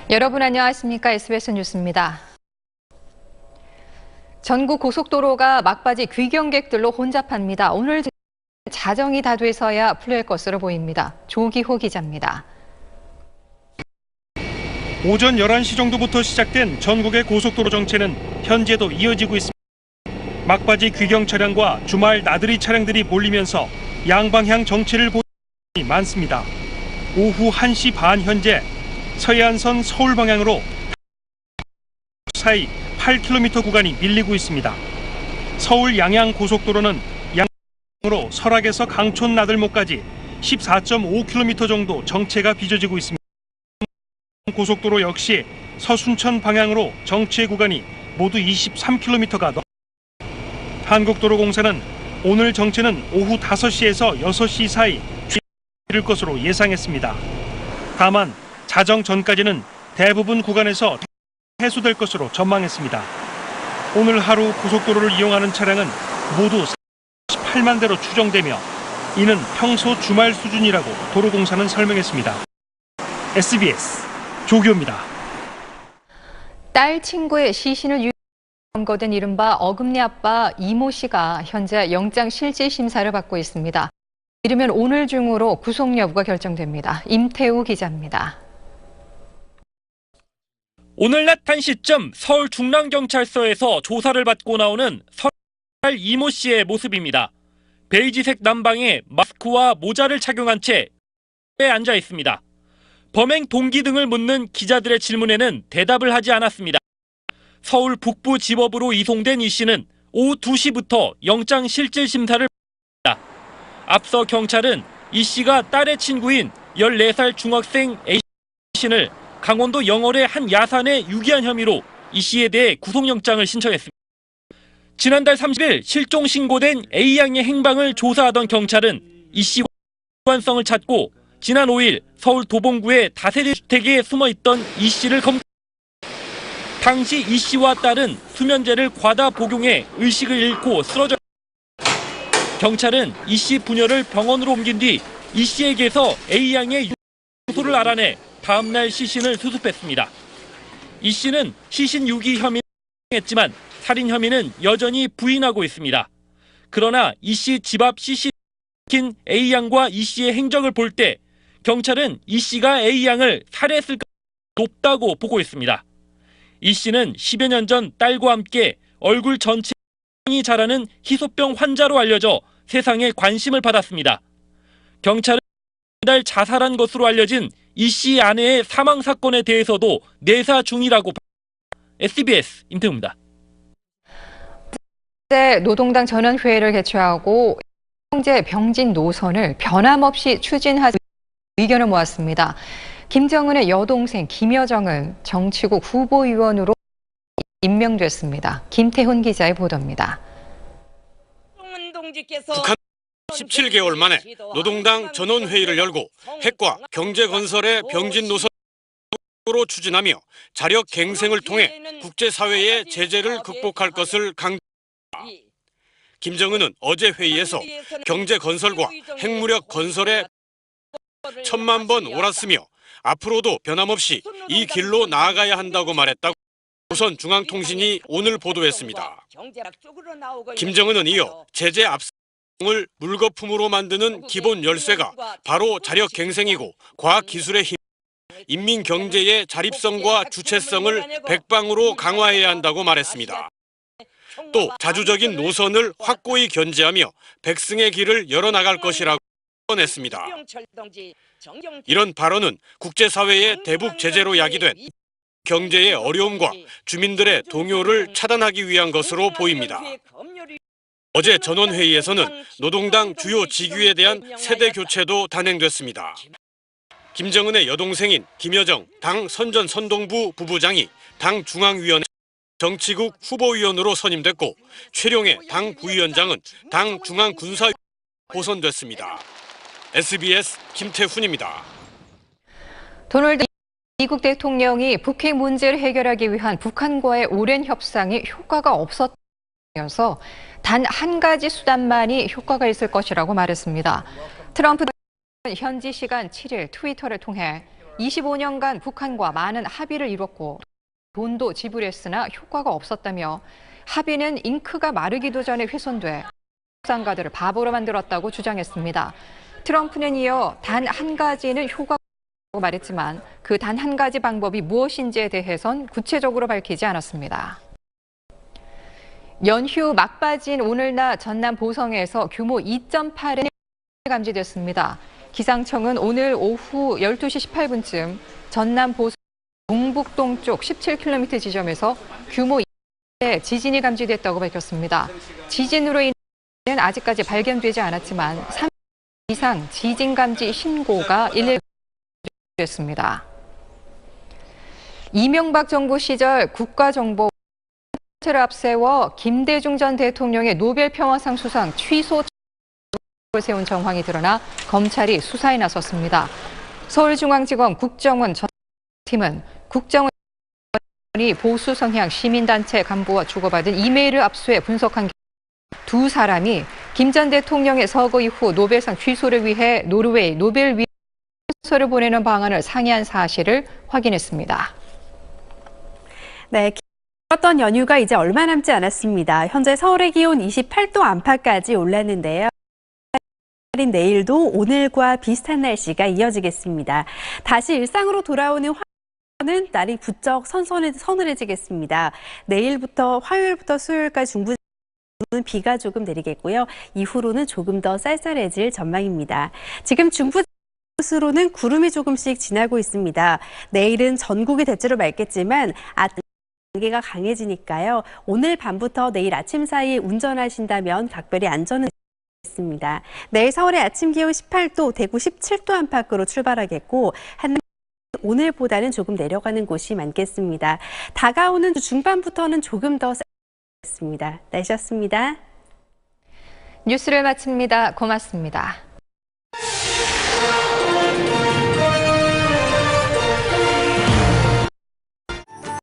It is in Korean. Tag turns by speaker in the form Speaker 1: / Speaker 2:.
Speaker 1: 여러분 안녕하십니까? SBS 뉴스입니다. 전국 고속도로가 막바지 귀경객들로 혼잡합니다. 오늘 자정이 다 돼서야 풀릴 것으로 보입니다. 조기호 기자입니다.
Speaker 2: 오전 11시 정도부터 시작된 전국의 고속도로 정체는 현재도 이어지고 있습니다. 막바지 귀경 차량과 주말 나들이 차량들이 몰리면서 양방향 정체를 보이는 차량이 많습니다. 오후 1시 반 현재 서해안선 서울 방향으로 사이 8km 구간이 밀리고 있습니다. 서울 양양 고속도로는 양양으로 설악에서 강촌 나들목까지 14.5km 정도 정체가 빚어지고 있습니다. 고속도로 역시 서순천 방향으로 정체 구간이 모두 23km가 넘습니다. 한국도로공사는 오늘 정체는 오후 5시에서 6시 사이 이를 것으로 예상했습니다. 다만 자정 전까지는 대부분 구간에서 해소될 것으로 전망했습니다. 오늘 하루 고속도로를 이용하는 차량은 모두 48만 대로 추정되며 이는 평소 주말 수준이라고 도로공사는 설명했습니다. SBS 조기호입니다.
Speaker 1: 딸 친구의 시신을 검거된 이른바 어금니 아빠 이모 씨가 현재 영장실질심사를 받고 있습니다. 이르면 오늘 중으로 구속 여부가 결정됩니다. 임태우 기자입니다.
Speaker 3: 오늘 낮 1시쯤 서울 중랑경찰서에서 조사를 받고 나오는 30살 이모 씨의 모습입니다. 베이지색 남방에 마스크와 모자를 착용한 채 앉아 있습니다. 범행 동기 등을 묻는 기자들의 질문에는 대답을 하지 않았습니다. 서울 북부지법으로 이송된 이 씨는 오후 2시부터 영장실질심사를 받았습니다. 앞서 경찰은 이 씨가 딸의 친구인 14살 중학생 A 씨를 강원도 영월의 한 야산에 유기한 혐의로 이 씨에 대해 구속영장을 신청했습니다. 지난달 30일 실종 신고된 A양의 행방을 조사하던 경찰은 이 씨의 관성을 찾고 지난 5일 서울 도봉구의 다세대 주택에 숨어있던 이 씨를 검거했습니다. 당시 이 씨와 딸은 수면제를 과다 복용해 의식을 잃고 쓰러졌습니다. 경찰은 이 씨 부녀를 병원으로 옮긴 뒤 이 씨에게서 A양의 유서를 알아내 다음 날 시신을 수습했습니다. 이 씨는 시신 유기 혐의를 했지만 살인 혐의는 여전히 부인하고 있습니다. 그러나 이 씨 집 앞 CCTV에 찍힌 A양과 이 씨의 행적을 볼 때 경찰은 이 씨가 A양을 살해했을 가능성이 높다고 보고 있습니다. 이 씨는 10여 년 전 딸과 함께 얼굴 전체가 자라는 희소병 환자로 알려져 세상에 관심을 받았습니다. 경찰은 이달 자살한 것으로 알려진 이 씨 아내의 사망 사건에 대해서도 내사 중이라고 SBS 임태우입니다.
Speaker 1: 노동당 전원회의를 개최하고 경제 병진 노선을 변함없이 추진하자 의견을 모았습니다. 김정은의 여동생 김여정은 정치국 후보위원으로 임명됐습니다. 김태훈 기자의 보도입니다.
Speaker 4: 북한 17개월 만에 노동당 전원회의를 열고 핵과 경제건설의 병진 노선으로 추진하며 자력 갱생을 통해 국제사회의 제재를 극복할 것을 강조했습니다. 김정은은 어제 회의에서 경제건설과 핵무력 건설에 1000만 번 옳았으며 앞으로도 변함없이 이 길로 나아가야 한다고 말했다고 조선중앙통신이 오늘 보도했습니다. 김정은은 이어 제재 압승을 물거품으로 만드는 기본 열쇠가 바로 자력갱생이고 과학기술의 힘, 인민경제의 자립성과 주체성을 백방으로 강화해야 한다고 말했습니다. 또 자주적인 노선을 확고히 견제하며 백승의 길을 열어나갈 것이라고 선언했습니다. 이런 발언은 국제사회의 대북 제재로 야기된 경제의 어려움과 주민들의 동요를 차단하기 위한 것으로 보입니다. 어제 전원회의에서는 노동당 주요 직위에 대한 세대 교체도 단행됐습니다. 김정은의 여동생인 김여정 당 선전선동부 부부장이 당 중앙위원회 정치국 후보위원으로 선임됐고 최룡해 당 부위원장은 당 중앙군사위원회로 보선됐습니다. SBS 김태훈입니다.
Speaker 1: 도널드 미국 대통령이 북핵 문제를 해결하기 위한 북한과의 오랜 협상이 효과가 없었다면서 단 한 가지 수단만이 효과가 있을 것이라고 말했습니다. 트럼프 현지 시간 7일 트위터를 통해 25년간 북한과 많은 합의를 이뤘고 돈도 지불했으나 효과가 없었다며 합의는 잉크가 마르기도 전에 훼손돼 협상가들을 바보로 만들었다고 주장했습니다. 트럼프는 이어 단 한 가지는 효과가 없다고 말했지만 그 단 한 가지 방법이 무엇인지에 대해선 구체적으로 밝히지 않았습니다. 연휴 막바지인 오늘 낮 전남 보성에서 규모 2.8의 감지됐습니다. 기상청은 오늘 오후 12시 18분쯤 전남 보성 동북동쪽 17km 지점에서 규모 2의 지진이 감지됐다고 밝혔습니다. 지진으로 인해 아직까지 발견되지 않았지만 3 이상 지진 감지 신고가 119됐습니다. 이명박 정부 시절 국가정보 를 앞세워 김대중 전 대통령의 노벨 평화상 수상 취소 을 세운 정황이 드러나 검찰이 수사에 나섰습니다. 서울중앙지검 국정원 전 팀은 국정원이 보수 성향 시민단체 간부와 주고받은 이메일을 압수해 분석한 결과 두 사람이 김 전 대통령의 서거 이후 노벨상 취소를 위해 노르웨이 노벨위원회를 보내는 방안을 상의한 사실을 확인했습니다.
Speaker 5: 네. 길었던 연휴가 이제 얼마 남지 않았습니다. 현재 서울의 기온 28도 안팎까지 올랐는데요. 내일도 오늘과 비슷한 날씨가 이어지겠습니다. 다시 일상으로 돌아오는 화요일은 날이 부쩍 서늘해지겠습니다. 내일부터 화요일부터 수요일까지 중부는 비가 조금 내리겠고요. 이후로는 조금 더 쌀쌀해질 전망입니다. 지금 중부로는 구름이 조금씩 지나고 있습니다. 내일은 전국이 대체로 맑겠지만 안개가 강해지니까요. 오늘 밤부터 내일 아침 사이 운전하신다면 각별히 안전은 있습니다. 내일 서울의 아침 기온 18도, 대구 17도 안팎으로 출발하겠고 오늘보다는 조금 내려가는 곳이 많겠습니다. 다가오는 주 중반부터는 조금 더 쌀쌀해지겠습니다. 날씨였습니다.
Speaker 1: 뉴스를 마칩니다. 고맙습니다.